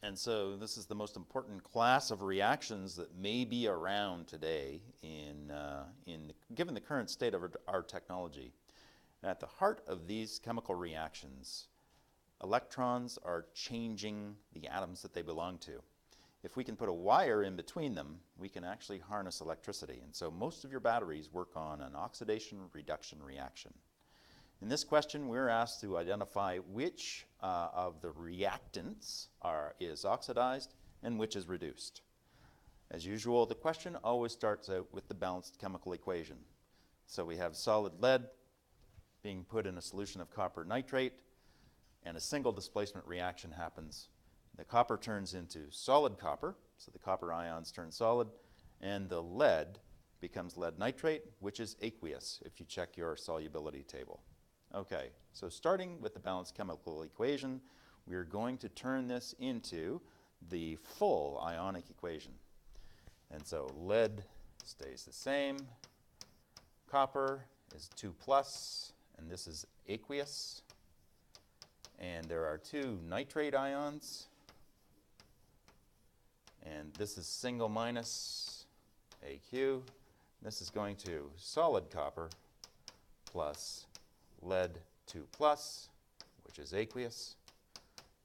And so this is the most important class of reactions that may be around today given the current state of our technology. At the heart of these chemical reactions, electrons are changing the atoms that they belong to. If we can put a wire in between them, we can actually harness electricity. And so most of your batteries work on an oxidation-reduction reaction. In this question, we're asked to identify which of the reactants is oxidized and which is reduced. As usual, the question always starts out with the balanced chemical equation. So we have solid lead being put in a solution of copper nitrate, and a single displacement reaction happens. The copper turns into solid copper, so the copper ions turn solid, and the lead becomes lead nitrate, which is aqueous if you check your solubility table. Okay, so starting with the balanced chemical equation, we're going to turn this into the full ionic equation. And so lead stays the same, copper is 2 plus, and this is aqueous. And there are 2 nitrate ions, and this is single minus AQ. This is going to solid copper plus lead 2 plus, which is aqueous,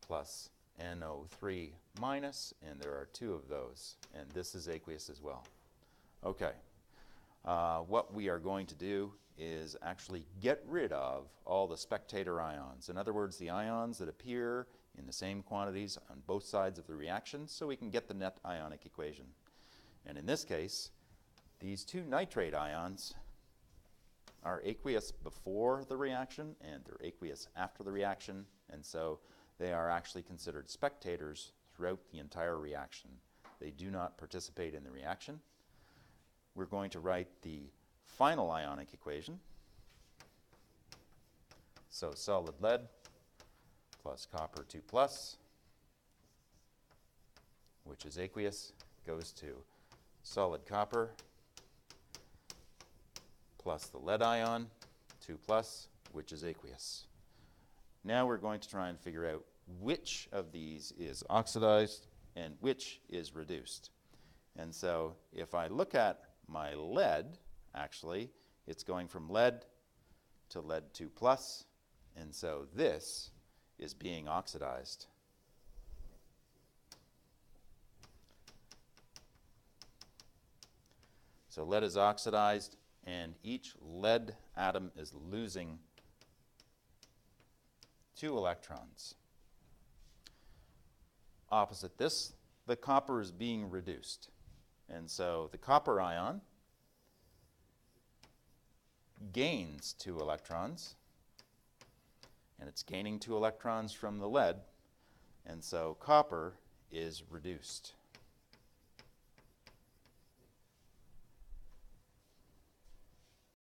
plus NO3 minus, and there are 2 of those, and this is aqueous as well. Okay, what we are going to do is actually get rid of all the spectator ions. In other words, the ions that appear in the same quantities on both sides of the reaction, so we can get the net ionic equation. And in this case, these 2 nitrate ions are aqueous before the reaction and they're aqueous after the reaction, and so they are actually considered spectators throughout the entire reaction. They do not participate in the reaction. We're going to write the final ionic equation. So solid lead plus copper 2 plus, which is aqueous, goes to solid copper plus the lead ion, 2 plus, which is aqueous. Now we're going to try and figure out which of these is oxidized and which is reduced. And so if I look at my lead, actually, it's going from lead to lead 2 plus, and so this is being oxidized. So lead is oxidized, and each lead atom is losing 2 electrons. Opposite this, the copper is being reduced. And so the copper ion gains 2 electrons, and it's gaining 2 electrons from the lead, and so copper is reduced.